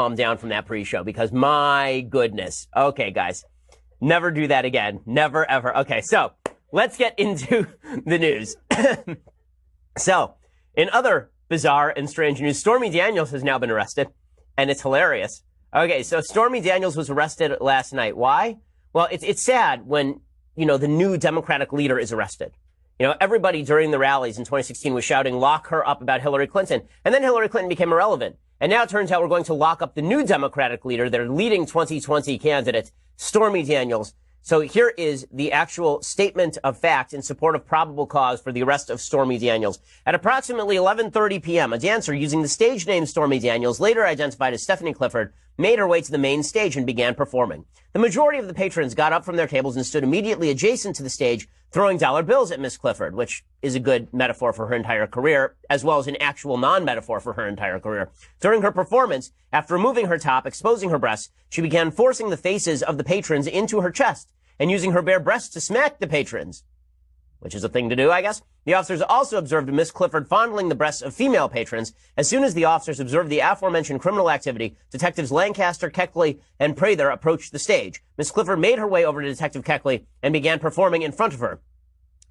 calm down from that pre-show because my goodness. Okay, guys, never do that again. Never, ever. Okay, so let's get into the news. So, in other bizarre and strange news, Stormy Daniels has now been arrested, and it's hilarious. Okay, so Stormy Daniels was arrested last night. Why? Well, it's sad when, the new Democratic leader is arrested. Everybody during the rallies in 2016 was shouting, lock her up about Hillary Clinton. And then Hillary Clinton became irrelevant. And now it turns out we're going to lock up the new Democratic leader, their leading 2020 candidate, Stormy Daniels. So here is the actual statement of fact in support of probable cause for the arrest of Stormy Daniels. At approximately 11:30 p.m., a dancer using the stage name Stormy Daniels, later identified as Stephanie Clifford, made her way to the main stage and began performing. The majority of the patrons got up from their tables and stood immediately adjacent to the stage, throwing dollar bills at Miss Clifford, which is a good metaphor for her entire career, as well as an actual non-metaphor for her entire career. During her performance, after removing her top, exposing her breasts, she began forcing the faces of the patrons into her chest and using her bare breasts to smack the patrons, which is a thing to do, I guess. The officers also observed Miss Clifford fondling the breasts of female patrons. As soon as the officers observed the aforementioned criminal activity, Detectives Lancaster, Keckley, and Prather approached the stage. Miss Clifford made her way over to Detective Keckley and began performing in front of her.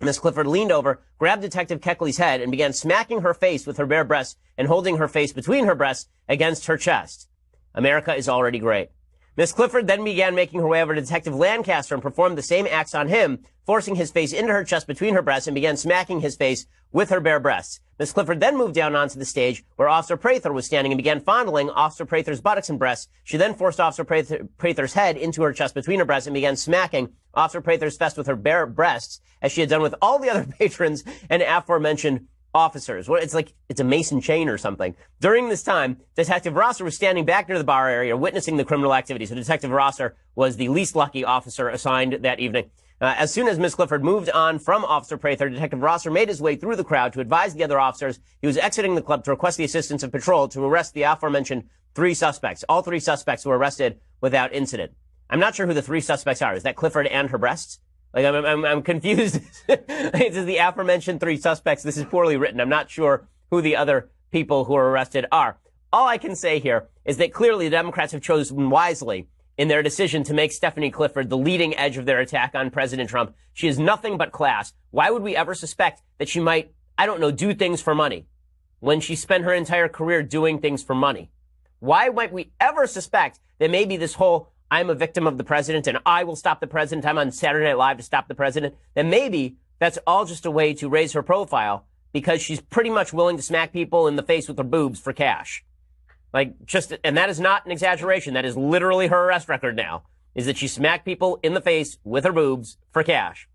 Miss Clifford leaned over, grabbed Detective Keckley's head, and began smacking her face with her bare breasts and holding her face between her breasts against her chest. America is already great. Miss Clifford then began making her way over to Detective Lancaster and performed the same acts on him, forcing his face into her chest between her breasts and began smacking his face with her bare breasts. Miss Clifford then moved down onto the stage where Officer Prather was standing and began fondling Officer Prather's buttocks and breasts. She then forced Officer Prather's head into her chest between her breasts and began smacking Officer Prather's fist with her bare breasts, as she had done with all the other patrons and aforementioned officers. Well, it's like it's a Mason chain or something. During this time, Detective Rosser was standing back near the bar area witnessing the criminal activity. So Detective Rosser was the least lucky officer assigned that evening. As soon as Miss Clifford moved on from Officer Prather, Detective Rosser made his way through the crowd to advise the other officers he was exiting the club to request the assistance of patrol to arrest the aforementioned three suspects. All three suspects were arrested without incident. I'm not sure who the three suspects are. Is that Clifford and her breasts? Like, I'm confused. It says the aforementioned three suspects. This is poorly written. I'm not sure who the other people who are arrested are. All I can say here is that clearly the Democrats have chosen wisely in their decision to make Stephanie Clifford the leading edge of their attack on President Trump. She is nothing but class. Why would we ever suspect that she might, do things for money when she spent her entire career doing things for money? Why might we ever suspect that maybe this whole I'm a victim of the president and I will stop the president, I'm on Saturday Night Live to stop the president, then maybe that's all just a way to raise her profile because she's pretty much willing to smack people in the face with her boobs for cash. And that is not an exaggeration. That is literally her arrest record now, is that she smacked people in the face with her boobs for cash.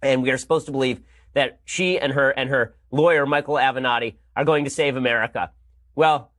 And we are supposed to believe that she and her lawyer, Michael Avenatti, are going to save America. Well,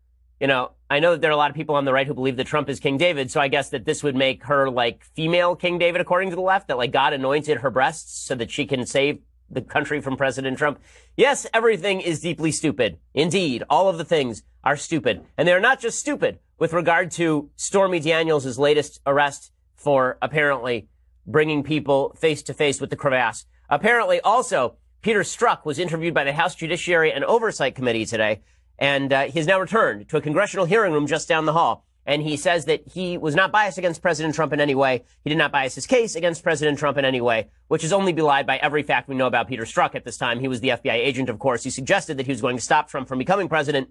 I know that there are a lot of people on the right who believe that Trump is King David, so I guess that this would make her like female King David, according to the left, that like God anointed her breasts so that she can save the country from President Trump. Yes, everything is deeply stupid. Indeed, all of the things are stupid. And they're not just stupid with regard to Stormy Daniels' latest arrest for apparently bringing people face to face with the crevasse. Apparently also, Peter Strzok was interviewed by the House Judiciary and Oversight Committee today. And he has now returned to a congressional hearing room just down the hall. And he says that he was not biased against President Trump in any way. He did not bias his case against President Trump in any way, which is only belied by every fact we know about Peter Strzok at this time. He was the FBI agent, of course. He suggested that he was going to stop Trump from becoming president,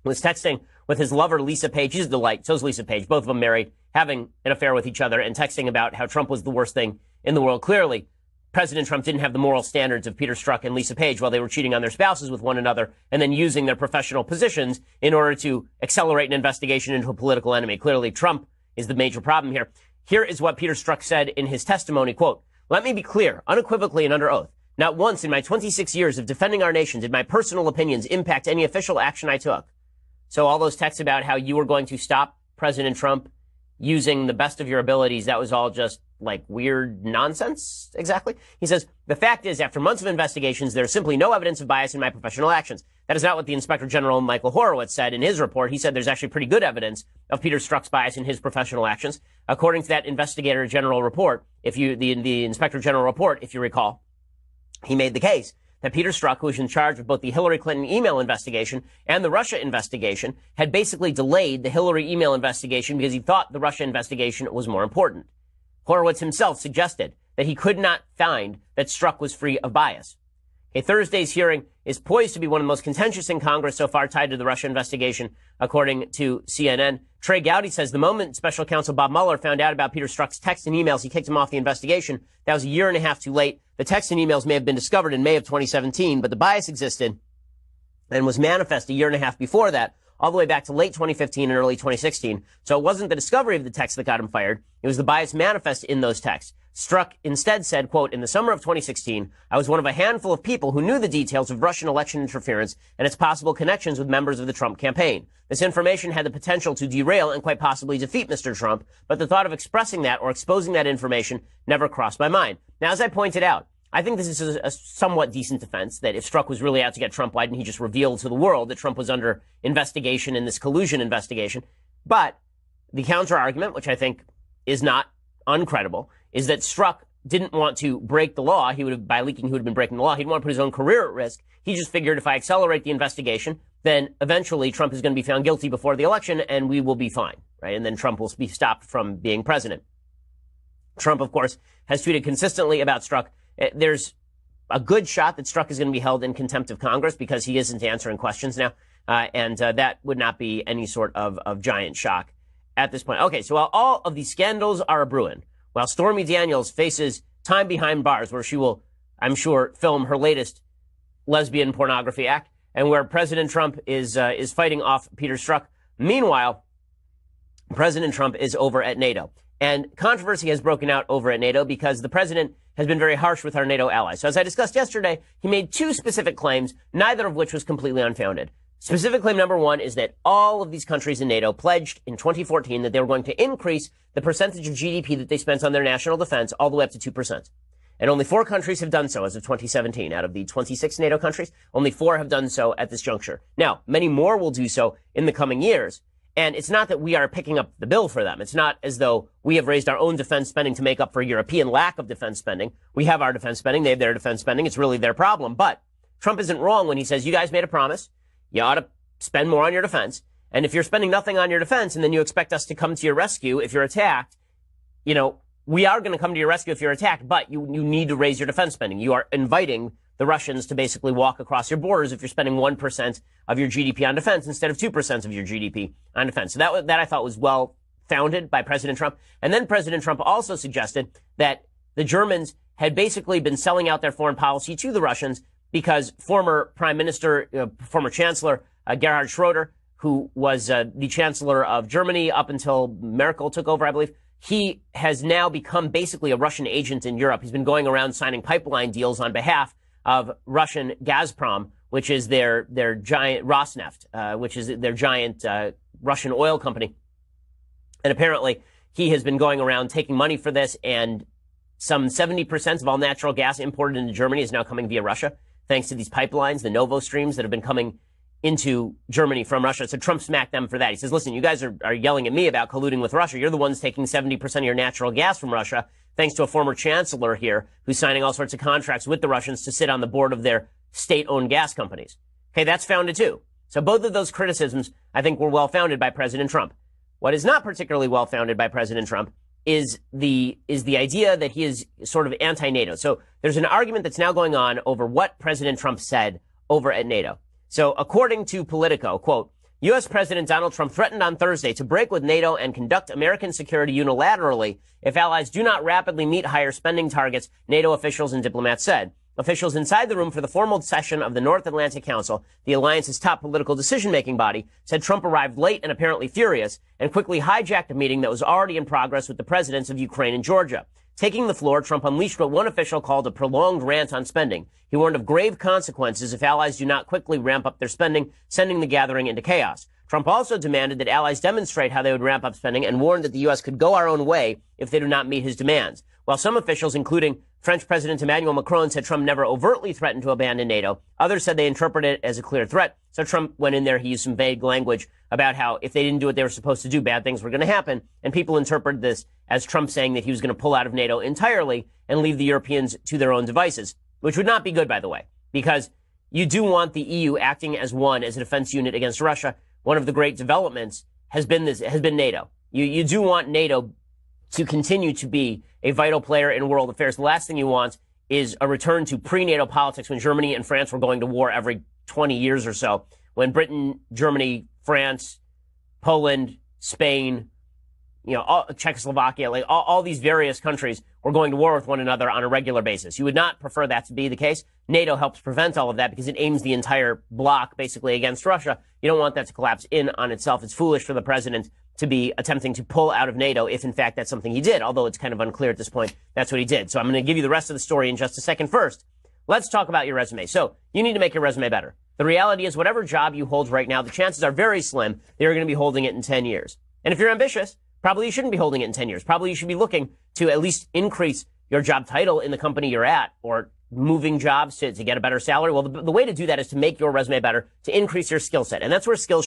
was texting with his lover, Lisa Page. She's a delight. So is Lisa Page. Both of them married, having an affair with each other, and texting about how Trump was the worst thing in the world. Clearly, President Trump didn't have the moral standards of Peter Strzok and Lisa Page while they were cheating on their spouses with one another and then using their professional positions in order to accelerate an investigation into a political enemy. Clearly, Trump is the major problem here. Here is what Peter Strzok said in his testimony, quote, "Let me be clear, unequivocally and under oath. Not once in my 26 years of defending our nation did my personal opinions impact any official action I took." So all those texts about how you were going to stop President Trump using the best of your abilities, that was all just like weird nonsense, exactly. He says, "The fact is, after months of investigations, there is simply no evidence of bias in my professional actions." That is not what the Inspector General Michael Horowitz said in his report. He said there's actually pretty good evidence of Peter Strzok's bias in his professional actions. According to that Investigator General report, the Inspector General report, if you recall, he made the case that Peter Strzok, who was in charge of both the Hillary Clinton email investigation and the Russia investigation, had basically delayed the Hillary email investigation because he thought the Russia investigation was more important. Horowitz himself suggested that he could not find that Strzok was free of bias. Thursday's hearing is poised to be one of the most contentious in Congress so far tied to the Russia investigation, according to CNN. Trey Gowdy says the moment special counsel Bob Mueller found out about Peter Strzok's texts and emails, he kicked him off the investigation. That was a year and a half too late. The texts and emails may have been discovered in May of 2017, but the bias existed and was manifest a year and a half before that, all the way back to late 2015 and early 2016. So it wasn't the discovery of the texts that got him fired. It was the bias manifest in those texts. Strzok instead said, quote, in the summer of 2016, I was one of a handful of people who knew the details of Russian election interference and its possible connections with members of the Trump campaign. This information had the potential to derail and quite possibly defeat Mr. Trump, but the thought of expressing that or exposing that information never crossed my mind. Now, as I pointed out, I think this is a somewhat decent defense that if Strzok was really out to get Trump, why didn't he just reveal to the world that Trump was under investigation in this collusion investigation? But the counter argument, which I think is not uncredible, is that Strzok didn't want to break the law. By leaking, he would have been breaking the law. He didn't want to put his own career at risk. He just figured if I accelerate the investigation, then eventually Trump is going to be found guilty before the election and we will be fine, right? And then Trump will be stopped from being president. Trump, of course, has tweeted consistently about Strzok. There's a good shot that Strzok is going to be held in contempt of Congress because he isn't answering questions now. And that would not be any sort of giant shock at this point. Okay, so while all of these scandals are a-brewing, while Stormy Daniels faces time behind bars where she will, I'm sure, film her latest lesbian pornography act, and where President Trump is fighting off Peter Strzok, meanwhile, President Trump is over at NATO. And controversy has broken out over at NATO because the president has been very harsh with our NATO allies. So as I discussed yesterday, he made two specific claims, neither of which was completely unfounded. Specific claim number one is that all of these countries in NATO pledged in 2014 that they were going to increase the percentage of GDP that they spent on their national defense all the way up to 2%. And only 4 countries have done so as of 2017. Out of the 26 NATO countries, only 4 have done so at this juncture. Now, many more will do so in the coming years. And it's not that we are picking up the bill for them. It's not as though we have raised our own defense spending to make up for European lack of defense spending. We have our defense spending. They have their defense spending. It's really their problem. But Trump isn't wrong when he says, you guys made a promise. You ought to spend more on your defense. And if you're spending nothing on your defense and then you expect us to come to your rescue if you're attacked, you know, we are going to come to your rescue if you're attacked, but you need to raise your defense spending. You are inviting the Russians to basically walk across your borders if you're spending 1% of your GDP on defense instead of 2% of your GDP on defense. So that I thought was well founded by President Trump. And then President Trump also suggested that the Germans had basically been selling out their foreign policy to the Russians because former Prime Minister, former Chancellor Gerhard Schroeder, who was the Chancellor of Germany up until Merkel took over, I believe, he has now become basically a Russian agent in Europe. He's been going around signing pipeline deals on behalf of Russian Gazprom, which is their giant Rosneft, which is their giant Russian oil company. And apparently he has been going around taking money for this, and some 70% of all natural gas imported into Germany is now coming via Russia, thanks to these pipelines, the Novo streams that have been coming into Germany from Russia. So Trump smacked them for that. He says, listen, you guys are yelling at me about colluding with Russia. You're the ones taking 70% of your natural gas from Russia, thanks to a former chancellor here who's signing all sorts of contracts with the Russians to sit on the board of their state-owned gas companies. Okay, that's founded too. So both of those criticisms, I think, were well founded by President Trump. What is not particularly well founded by President Trump is the idea that he is sort of anti-NATO. So there's an argument that's now going on over what President Trump said over at NATO. So according to Politico, quote, U.S. President Donald Trump threatened on Thursday to break with NATO and conduct American security unilaterally if allies do not rapidly meet higher spending targets, NATO officials and diplomats said. Officials inside the room for the formal session of the North Atlantic Council, the alliance's top political decision-making body, said Trump arrived late and apparently furious and quickly hijacked a meeting that was already in progress with the presidents of Ukraine and Georgia. Taking the floor, Trump unleashed what one official called a prolonged rant on spending. He warned of grave consequences if allies do not quickly ramp up their spending, sending the gathering into chaos. Trump also demanded that allies demonstrate how they would ramp up spending and warned that the U.S. could go our own way if they do not meet his demands. While some officials, including French President Emmanuel Macron, said Trump never overtly threatened to abandon NATO, others said they interpreted it as a clear threat. So Trump went in there, he used some vague language about how if they didn't do what they were supposed to do, bad things were going to happen. And people interpreted this as Trump saying that he was going to pull out of NATO entirely and leave the Europeans to their own devices, which would not be good, by the way. because you do want the EU acting as one, as a defense unit against Russia. One of the great developments has been NATO. You do want NATO to continue to be a vital player in world affairs. The last thing you want is a return to pre-NATO politics when Germany and France were going to war every 20 years or so. When Britain, Germany, France, Poland, Spain, Czechoslovakia, like all these various countries were going to war with one another on a regular basis. You would not prefer that to be the case. NATO helps prevent all of that because it aims the entire bloc basically against Russia. You don't want that to collapse in on itself. It's foolish for the president to be attempting to pull out of NATO if, in fact, that's something he did, although it's kind of unclear at this point that's what he did. So I'm going to give you the rest of the story in just a second. First, let's talk about your resume. So you need to make your resume better. The reality is whatever job you hold right now, the chances are very slim that you're going to be holding it in 10 years. And if you're ambitious, probably you shouldn't be holding it in 10 years. Probably you should be looking to at least increase your job title in the company you're at, or moving jobs to get a better salary. Well, the way to do that is to make your resume better, to increase your skill set. And that's where skills